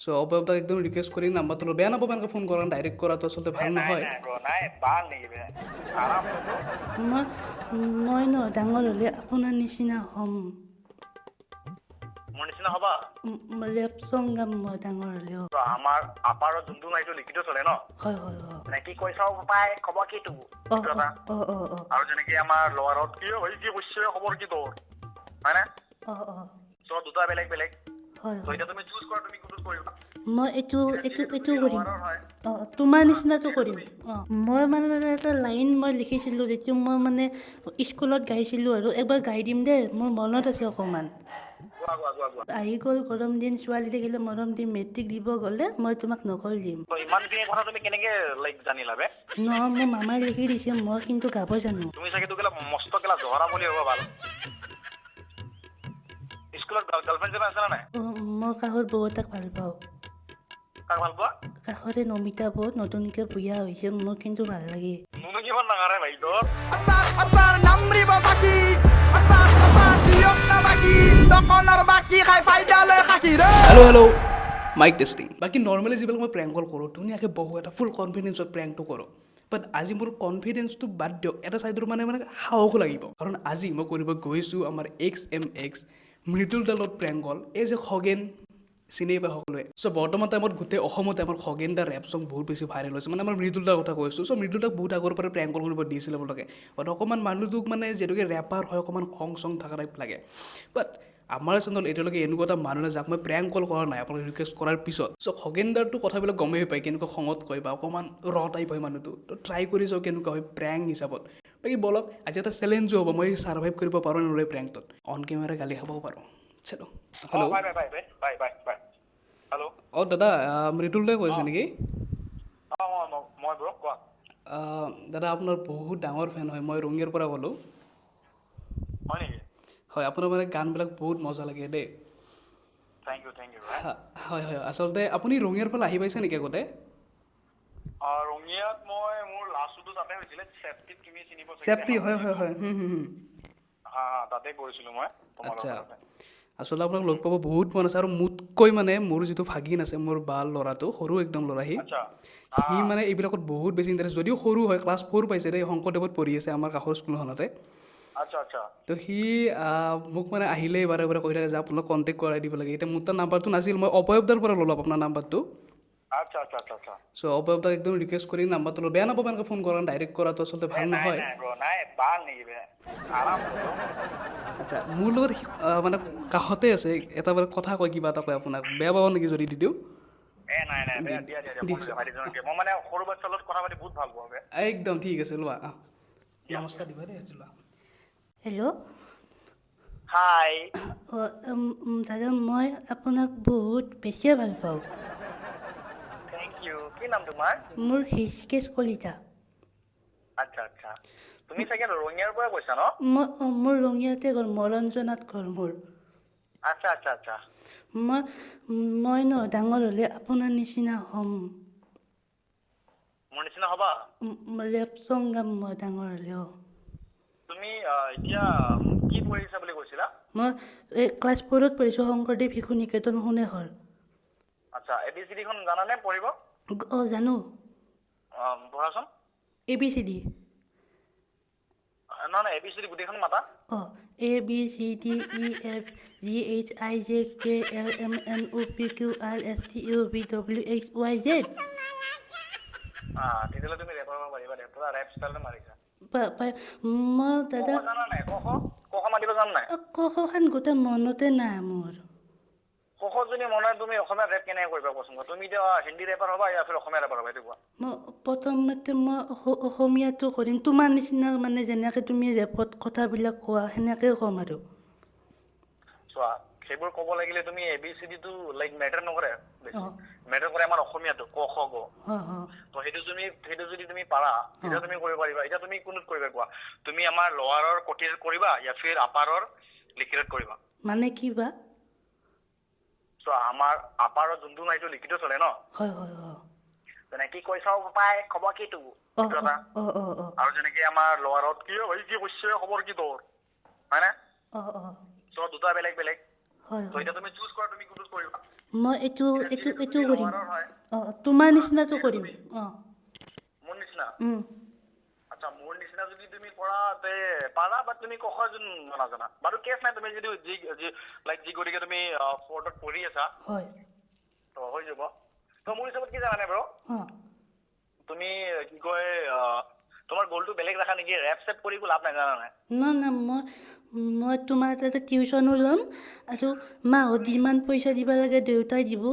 So অপয়তাক একদম request কৰি নাম্বাৰটো লৈ বেয়া নাপাব এনেকৈ ফোন কৰা ডাইৰেক্ট কৰাটো আচলতে ভাল নাই নহয় নাই ব্ৰ নাই বাল নেকি বে আৰাম ব্ৰ মই মই ন ডাঙৰ হ'লে আপোনাৰ নিচিনা হ'ম। মোৰ নিচিনা হবা ৰেপ চং গাম মই ডাঙৰ হ'লেও। আমাৰ আপাৰৰ যোনটো নাইটো লিখিত চলে ন হয় হয় হয়। মানে কি কৈছাও পাপাই খবৰ কি তোৰ অঁ সেইটো এটা অঁ অঁ অঁ আৰু যেনেকে আমাৰ লৱাৰত কি ভাই কি কৈছে খবৰ কি তোৰ হয়নে অঁ অঁ চ' দুটা বেলেগ বেলেগ হয় চ' হয়। এতিয়া তুমি চুজ কৰা তুমি কোনটো কৰিবা মই এইটো এইটো যিহেতু এইটো তুমি কৰিম। লৱাৰৰ হয় অঁ তোমাৰ নিচিনাটো যিহেতু কৰিম। তুমি অঁ মই মানে এটা লাইন মই লিখিছিলোঁ যিটো মই মানে স্কুলত গাইছিলোঁ আৰু এবাৰ গাই দিম দেই মোৰ মনত আছে অকণমান। গোৱা গোৱা গোৱা গোৱা আহি গ'ল গৰম দিন ছোৱালী দেখিলে মৰম দিম মেট্ৰিক দিব গ'লে মই তোমাক নকল দিম। ত' ইমানখিনি কথা তুমি কেনেকে লাইক জানিলা বে নহয় মোৰ মামাই লিখি দিছে মই কিন্তু গাব জানো। তুমি চাগে তো কেলা মস্ত কেলা জহৰা বুলি হ'ব ভাল স্কুলত গাৰ্লফ্ৰেণ্ড জনা আছে নে নাই অঁ মই কাষত বৌ এটাক ভাল পাওঁ। কাক ভাল পোৱা কাষতে নমিতা বৌ নতুনকৈ বিয়া হৈছে মোৰ কিন্তু ভাল লাগে। নুনু কিমান ডাঙৰ ভাই তোৰ Asar namri babaki asar diok na baki dokonar baki khai faida le khaki re hello' mike testing বাকী নৰ্মেলি যিবিলাক মই প্ৰেংক কল কৰোঁ ধুনীয়াকৈ বহু এটা ফুল কনফিডেঞ্চত প্ৰেংকটো কৰোঁ বাট আজি মোৰ কনফিডেঞ্চটো বাদ দিয়ক এটা ছাইডৰ মানে সাহসো লাগিব কাৰণ আজি মই কৰিব গৈছোঁ আমাৰ XMX মৃদুলদাৰ লগত প্ৰেংক কল এই যে খগেন চিনি পাই সকলোৱে চ' বৰ্তমান টাইমত গোটেই অসমতে আমাৰ খগেন দাৰ ৰেপ চং বহুত বেছি ভাইৰেল হৈছে মানে আমাৰ মৃদুলদাৰ কথা কৈছোঁ চ' মৃদুলদাক বহুত আগৰ পৰা প্ৰেংক কল কৰিব দিছিলে আপোনালোকে বাট অকণমান মানুহটোক মানে যিহেতুকে ৰেপাৰ হয় অকণমান খং চং থকা টাইপ লাগে বাট আমাৰ চেনেল এতিয়ালৈকে এনেকুৱা এটা মানুহ নাই যাক মই প্ৰেংক কল কৰা নাই আপোনালোকে ৰিকুৱেষ্ট কৰাৰ পিছত চ' খগেনদাৰটো কথাবিলাক গমেই পায় কেনেকুৱা খঙত কয় বা অকণমান ৰ টাইপ হয় মানুহটো তো ট্ৰাই কৰি চাওঁ কেনেকুৱা হয় প্ৰেংক হিচাপত বাকী বলক আজি এটা চেলেঞ্জো হ'ব মই ছাৰ্ভাইভ কৰিব পাৰোঁ নোৱাৰোঁ প্ৰেংকটোত অন কেমেৰা গালি খাবও পাৰোঁ চলো অ hello' bye bye bye bye bye bye hello' অঁ দাদা মৃদুলদাই কৈছে নেকি অ মই ব্ৰ কোৱা দাদা আপোনাৰ বহুত ডাঙৰ ফেন হয় মই ৰঙিয়াৰ পৰা ক'লোঁ হয় নেকি হয় আপোনাৰ মানে গানবিলাক বহুত মজা লাগে দেই থেংক ইউ ভাই হয় হয় আচলতে আপুনি ৰঙিয়াৰ ফালে আহি পাইছে নেকি আগতে ৰঙিয়াত মই মোৰ লাষ্টটো তাতে হৈছিলে চেফটিত তুমি চিনি পোৱা চাগে চেফটি হয় হয় হয় হা তাতে কৰিছিলো মই আচ্ছা তোমালোকৰ তাতে আচলতে আপোনাক লগ পাব বহুত মন আছে আৰু মোতকৈ মানে মোৰ যিটো ভাগিন আছে মোৰ বাৰ ল'ৰাটো সৰু একদম ল'ৰা আচ্ছা সি মানে এইবিলাকত বহুত বেছি ইণ্টাৰেষ্ট যদিও সৰু হয় ক্লাছ 4 পাইছে দেই শংকৰদেৱত পঢ়ি আছে আমাৰ কাষৰ স্কুলখনতে আচ্ছা আচ্ছা তো সি মোক মানে আহিলে বাৰে বাৰে কৈ থাকে যে আপোনাক কণ্টেক্ট কৰাই দিব লাগে এতিয়া মোৰ তাৰ নাম্বাৰটো নাছিল মই অপয়বদাৰ পৰা ল'লোঁ আপোনাৰ নাম্বাৰটো আচ্ছা আচ্ছা আচ্ছা আচ্ছা চ' অপয়বদাক একদম ৰিকুৱেষ্ট কৰি নাম্বাৰটো লৈ বেয়া নাপাব এনেকৈ ফোন কৰা ডাইৰেক্ট কৰাটো আচলতে ভাল নাই নহয় নাই ব্ৰ নাই বাল নেকি বে আৰাম ব্ৰ আচ্ছা মোৰ লগত মানে কাষতে আছে এটা বাৰে কথা কয় কিবা এটা কয় আপোনাক বেয়া পাব নেকি যদি দি দিওঁ নাই নাই দিয়া দিয়া দিয়া ফোনটো দিছোঁ দেখাই দিছোঁ মই মানে সৰু বাচ্চাৰ লগত কথা পাতি বহুত ভাল পাওঁ বে একদম ঠিক আছে লোৱা নমস্কাৰ দিবা দেই আজি লোৱা হেল্ল' হাই অঁ দাদা মই আপোনাক বহুত বেছিয়ে ভাল পাওঁ। থেংক ইউ কি নাম তোমাৰ মোৰ হৃষিকেশ কলিতা। আচ্ছা আচ্ছা তুমি চাগে ৰঙিয়াৰ পৰা কৈছা ন মোৰ ৰঙিয়াতে ঘৰ মৰঞ্জনাত ঘৰ মোৰ। আচ্ছা আচ্ছা আচ্ছা মই মই ন ডাঙৰ হ'লে আপোনাৰ নিচিনা হ'ম। মোৰ নিচিনা হবা ৰেপ চং গাম মই ডাঙৰ হ'লেও। তুমি এতিয়া কি পঢ়িছা বুলি কৈছিলা মই এই ক্লাছ 4ত পঢ়িছোঁ শংকৰদেৱ শিশু নিকেতন সোণেশ্বৰ। আচ্ছা ABCD খন জানানে পঢ়িব অঁ জানো পঢ়াচোন ABCD নহয় ABCD গোটেইখন মাতা অঁ ABCDEFGHIJKLMNOPQRSTUVWXYZ। তেতিয়াহ'লে তুমি ৰেপ কৰিব পাৰিবা দে পুৰা ৰেপ ষ্টাইলতে মাৰিছা মই ক দাদা খ জানা নাই ক খ মাতিব জানা নাই ক খ খান গোটেই মনতে নাই মোৰ। ক খ যদি মনে তুমি অসমীয়া ৰেপ কেনেকৈ কৰিবা কোৱাচোন তুমি এতিয়া হিন্দী ৰেপাৰ হ'বা ইয়াৰ ফিৰ অসমীয়া ৰেপাৰ হ'বা এইটো কোৱা মই প্ৰথমতে মই অসমীয়াটো কৰিম তোমাৰ নিচিনা মানে যেনেকৈ তুমি ৰেপত কথাবিলাক কোৱা সেনেকৈ ক'ম আৰু। চোৱা সেইবোৰ ক'ব লাগিলে তুমি ABCD টো লাইক মেটাৰ নকৰে বেছি অঁ মেটাৰ কৰে আমাৰ অসমীয়াটো ক খ গ অঁ অঁ তো সেইটো যদি তুমি পাৰা তেতিয়া তুমি কৰিব পাৰিবা এতিয়া তুমি কোনটোত কৰিবা কোৱা তুমি আমাৰ লৱাৰৰ কটিত কৰিবা ইয়া ফিৰ আপাৰৰ লিখিতত কৰিবা মানে কি বা চোৱা আমাৰ আপাৰৰ যোনটো নাইটো লিখিত চলে ন হয় হয় হয় যেনে কি কৈছাও পাপাই খবৰ কি তোৰ অঁ সেইটো এটা অঁ অঁ অঁ আৰু যেনেকে আমাৰ লৱাৰত কি ভাই কি কৈছে খবৰ কি তোৰ হয়নে অঁ অঁ চ' দুটা বেলেগ বেলেগ হয় চ' হয় এতিয়া তুমি চুজ কৰা তুমি কোনটোত কৰিবা মই এইটো তুমি কৰিম লোৱাৰৰ হয় অঁ তোমাৰ নিচিনাটো কৰিম অঁ মোৰ নিচিনা উম। আচ্ছা মোৰ নিচিনা যদি তুমি কৰা তে পাৰা বাট তুমি ক খ যোন নাজানা বাৰু কেছ নাই তুমি যদি যি গতিকে তুমি ফৰ্টত পঢ়ি আছা হয় তো হৈ যাব তো মোৰ হিচাপত কি জানানে ব্ৰ অঁ তুমি কি কয় তোমাৰ গ'লটো বেলেগ ৰাখা নেকি ৰেপ চেপ কৰি লাভ নাই জানা নাই না মই তোমাৰ তাতে টিউশ্যনো ল'ম আৰু মাহত যিমান পইচা দিব লাগে দেউতাই দিব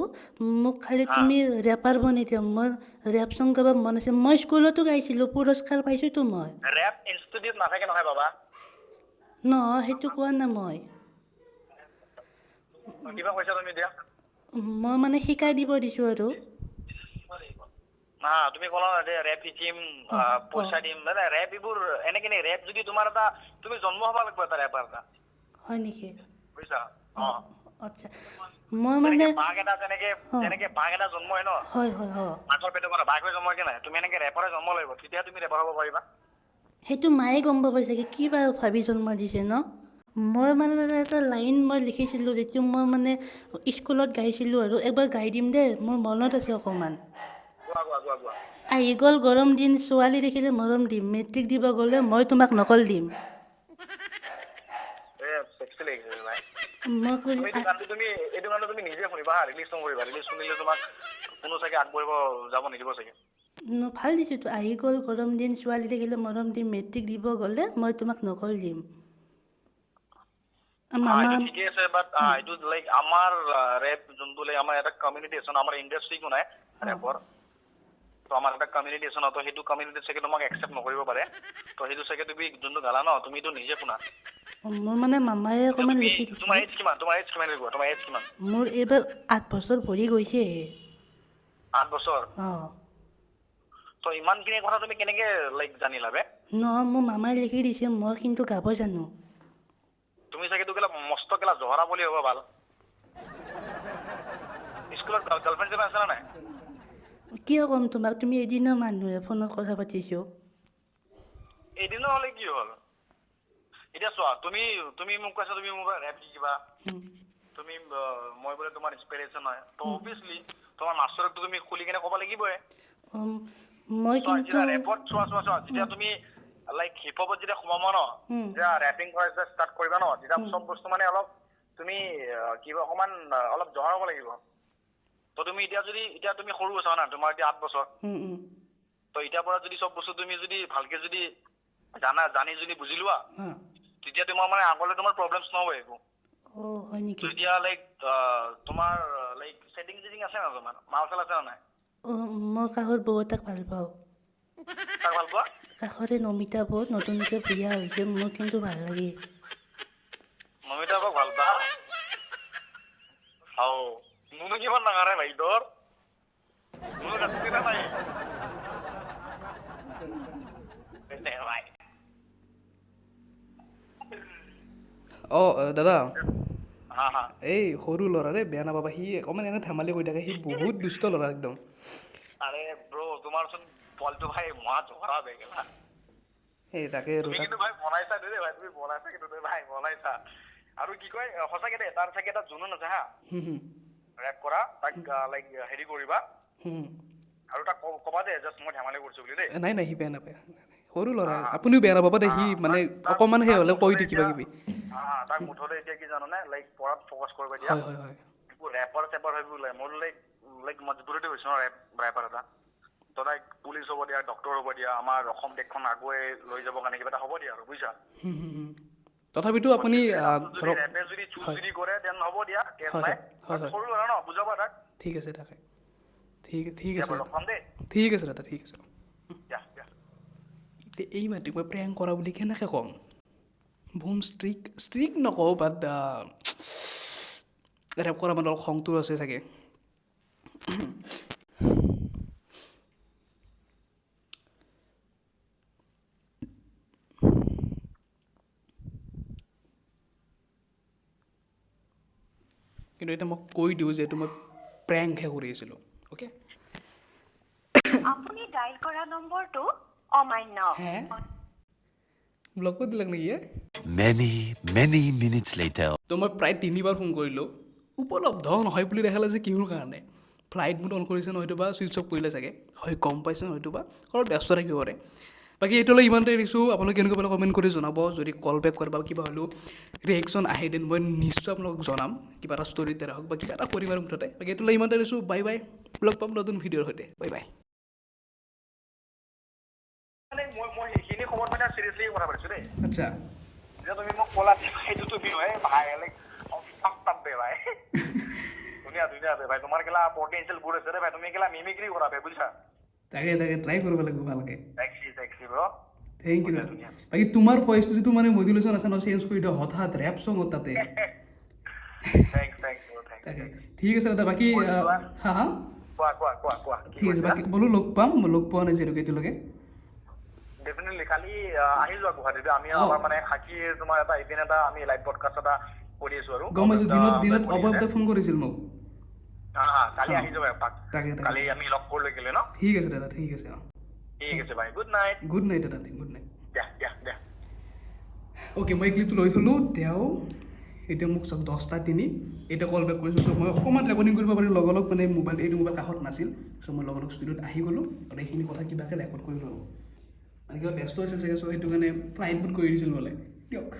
মোক খালি হা তুমি ৰেপাৰ বনাই দিয়া মই ৰেপ চং গাব মন আছে মই স্কুলতো গাইছিলোঁ পুৰস্কাৰ পাইছোঁতো মই ৰেপ ইনষ্টিটিউট নাথাকে নহয় বাবা নহয় সেইটো কোৱা নাই মই কিবা কৈছা তুমি দিয়া মই মানে শিকাই দিব দিছোঁ আৰু তুমি ক'লা যে ৰেপ শিকিম অঁ পইচা দিম দাদা ৰেপ এইবোৰ এনেকে নে ৰেপ যদি তোমাৰ এটা তুমি জন্ম হ'ব লাগিব এটা ৰেপাৰ এটা হয় নেকি বুজিছা অঁ আচ্ছা মই মানে যেনেকে বাঘ এটা অঁ যেনেকে বাঘ এটা জন্ম হয় ন হয় হয় হয় মাকৰ পেটৰ পৰা বাঘ হৈ জন্ম হয় নাই তুমি এনেকে ৰেপাৰে জন্ম লাগিব তেতিয়া তুমি ৰেপাৰ হ'ব পাৰিবা সেইটো মায়ে গম পাব চাগে কি বা ভাবি জন্ম দিছে ন মই মানে এটা লাইন মই লিখিছিলোঁ যেতিয়া মই মানে স্কুলত গাইছিলোঁ আৰু এবাৰ গাই দিম দেই মোৰ মনত আছে অকণমান গোৱা আহি গ'ল গৰম দিন ছোৱালী দেখিলে মৰম দিম মেট্ৰিক দিব গ'লে মই তোমাক নকল দিম টেক্সি লাগিছে ভাই মই তুমি ক'লো এইটো গানটো তুমি নিজে শুনিবা হা ৰিলিজ নকৰিবা ৰিলিজ শুনিলে তোমাক কোনো চাগে আগবাঢ়িব যাব নিদিব চাগে ভাল দিছোঁতো আহি গ'ল গৰম দিন ছোৱালী দেখিলে মৰম দিম মেট্ৰিক দিব গ'লে মই তোমাক নকল দিম মামা এইটো ঠিকে আছে বাট এইটো লাইক আমাৰ ৰেপ যোনটো লাইক আমাৰ এটা কমিউনিটি আছে আমাৰ ইণ্ডাষ্ট্ৰিকো নাই ৰেপৰ তো আমাৰ এটা কমিউনিটি আছে ন তো সেইটো কমিউনিটি চাগে তোমাক একচেপ্ট নকৰিব পাৰে তো সেইটো চাগে তুমি যোনটো গালা ন তুমি এইটো নিজে শুনা মোৰ মানে মামায়ে অকণমান লিখি দিছে তোমাৰ এজ কিমান তোমাৰ এজ কিমান মোৰ এইবাৰ 8 বছৰ ভৰি গৈছেহে 8 বছৰ অঁ তো ইমানখিনি কথা তুমি কেনেকে লাইক জানিলা বে নহয় মোৰ মামাই লিখি দিছে মই কিন্তু গাব জানো তুমি চাগে কেলা মস্ত কেলা জহৰা বুলি হ'ব ভাল স্কুলত গাৰ্লফ্ৰেণ্ড কিবা আছে নাই কিয় ক'ম তোমাক তুমি এদিনৰ মানুহে ফোনত কথা পাতিছোঁ এদিনো হ'লে কি হ'ল এতিয়া চোৱা তুমি মোক কৈছা তুমি মোৰ ৰেপ শিকিবা তুমি মই বোলে তোমাৰ ইনস্পিৰেশ্যন হয় তো অবভিয়াছলি তোমাৰ মাষ্টৰকটো তুমি খুলি কেনে ক'ব লাগিবই মই কিন্তু ৰেপত চোৱা যেতিয়া তুমি লাইক হিপ হপত যেতিয়া সোমাব ন যেতিয়া ৰেপিং কৰা যেতিয়া ষ্টাৰ্ট কৰিবা ন তেতিয়া চব বস্তু মানে অলপ তুমি কিবা অকণমান অলপ জহা হ'ব লাগিব তো তুমি এতিয়া তুমি সৰু আছা না তোমাৰ এতিয়া 8 বছৰ তো এতিয়াৰ পৰা যদি চব বস্তু তুমি যদি ভালকে যদি জানি যদি বুজি লোৱা তেতিয়া তোমাৰ মানে আগলৈ তোমাৰ প্ৰব্লেমছ নহ'ব একো অঁ হয় নেকি এতিয়া লাইক তোমাৰ লাইক ছেটিং আছে না তোমাৰ মাল চাল আছে না নাই অঁ মই কাষত বৌ এটাক ভাল পাওঁ তাক ভাল পোৱা কাষৰে নমিতা বৌ নতুনকৈ বিয়া হৈছে মোৰ কিন্তু ভাল লাগে নমিতা বৌক ভাল পা মুনু কিমান ডাঙৰ ভাই তোৰ মুনু কাটছি না নাই ভাই অঁ দাদা হা এই সৰু ল'ৰাৰে বেয়া নাপাবা সি অকণমান এনে ধেমালি কৰি থাকে সি বহুত দুষ্ট ল'ৰা একদম আৰে ব্ৰ তোমাৰচোন পোৱালিটো ভাই মহা জহৰা বেগেলা এই তাকে আৰু তুমি কিন্তু ভাই বনাইছা দেই ভাই তুমি বনাইছা কিন্তু দেই ভাই বনাইছা আৰু কি কয় সঁচাকে দেই তাৰ চাগে এটা জুনুন আছে হা ৰেপ কৰা তাক লাইক হেৰি কৰিবা আৰু তাক ক'বা দে জাষ্ট মই ধেমালি কৰিছো বুলি দেই নাই সি বেয়া নাপায় সৰু ল'ৰা আপুনিও বেয়া নাপাব দে সি মানে অকণমান সেই হ'লে কৈ দিয়ে কিবা কিবি তাক মুঠতে এতিয়া কি জানানে লাইক পঢ়াত ফ'কাছ কৰিব দিয়া হয় হয় হয় এইবোৰ ৰেপাৰ চেপাৰ সেইবোৰ মোৰ লাইক মজবুৰিতে হৈছে ন ৰেপাৰ এটা তো তাইক পুলিচ হ'ব দিয়া ডক্টৰ হ'ব দিয়া আমাৰ অসম দেশখন আগুৱাই লৈ যাব কাৰণে কিবা এটা হ'ব দিয়া আৰু বুজিছা তথাপিতো আপুনি ধৰক ৰেপে যদি চুজ যদি কৰে দেন হ'ব দিয়া কেছ হয় নাই হয় হয় সৰু ল'ৰা ন বুজাবা তাক ঠিক আছে তাকে ঠিক আছে লগ পাম দেই ঠিক আছে দাদা ঠিক আছে দিয়া এতিয়া এই মাটিক মই প্ৰেংক কৰা বুলি কেনেকৈ ক'ম বুম ষ্ট্ৰিক নকওঁ বাট ৰেপ কৰা মানে অলপ খংটো আছে চাগে কিন্তু এতিয়া মই কৈ দিওঁ যে এইটো মই প্ৰেংকহে কৰি আছিলোঁ অ'কে আপুনি ডাইল কৰা নম্বৰটো অমান্য হে ব্লক কৰি দিলাক নেকি Many minutes later. তো মই প্ৰায় 3 বাৰ ফোন কৰিলোঁ উপলব্ধ নহয় বুলি দেখালে যে কিহৰ কাৰণে ফ্লাইট মোড অন কৰিছে নহয়তো বা ছুইচ অফ কৰিলে চাগে হয় গম পাইছে নহয়তো বা ঘৰত ব্যস্ত থাকিব পাৰে বাকী এইটোলৈ ইমানতে এৰিছোঁ আপোনালোকে কেনেকুৱা পালে কমেণ্ট কৰি জনাব যদি কল বেক কৰে বা কিবা হ'লেও ৰিয়েকশ্যন আহে দেন মই নিশ্চয় আপোনালোকক জনাম কিবা এটা ষ্টৰীৰ দ্বাৰা হওক বা কিবা এটা কৰিম আৰু মুঠতে বাকী এইটোলৈ ইমানতে এৰিছোঁ বাই বাই লগ পাম নতুন ভিডিঅ'ৰ সৈতে বাই বাই মানে মই সেইখিনি সময়ত মানে চিৰিয়াছলি কথা পাতিছোঁ দেই আচ্ছা যেতিয়া তুমি মোক ক'লা সেইটো তুমি হয় ভাই লাইক ফাক বে ভাই ধুনীয়া বে ভাই তোমাৰ কেলা পটেনচিয়েল বহুত আছে ৰে ভাই তুমি কেলা মিমিক্ৰি কৰা বে বুজিছা তাকে ট্ৰাই কৰিব লাগিব ভালকৈ টেক্সি ব্ৰ থেংক ইউ বাকী তোমাৰ ভইচটো যিটো মানে মডুলেশ্যন আছে ন চেঞ্জ কৰি দিওঁ হঠাৎ ৰেপ চঙত তাতে থেংকছ তাকে ঠিক আছে দাদা বাকী হা হা কোৱা ঠিক আছে বাকী বোলো লগ পাম লগ পোৱা নাই যিহেতুকে এতিয়ালৈকে ডেফিনেটলি কালি আহি যোৱা গুৱাহাটীতে আমি অ। আমাৰ মানে খাকীৰ তোমাৰ এটা ইভেণ্ট এটা আমি লাইভ পডকাষ্ট এটা কৰি আছো আৰু গম পাইছোঁ দিনত অপৰাধ ফোন কৰিছিল মোক কালি আহি যাবা এপাক তাকে কালি আমি লগ কৰি গেলে ন ঠিক আছে দাদা ঠিক আছে অঁ ঠিক আছে ভাই গুড নাইট গুড নাইট দাদা গুড নাইট দিয়া অ'কে মই এই ক্লিপটো লৈ থ'লোঁ তেওঁ এতিয়া মোক চাওক 10:03 এতিয়া কল বেক কৰিছোঁ চ' মই অকণমান ৰেকৰ্ডিং কৰিব পাৰিম লগ মানে এইটো মোবাইল কাষত নাছিল চ' মই লগ ষ্টুডিঅ'ত আহি গ'লোঁ আৰু এইখিনি কথা কিবাকৈ ৰেকৰ্ড কৰি ল'লোঁ মানে কিবা ব্যস্ত আছিল চাগে চ' সেইটো কাৰণে ফ্লাইট বুক কৰি দিছিল বোলে দিয়ক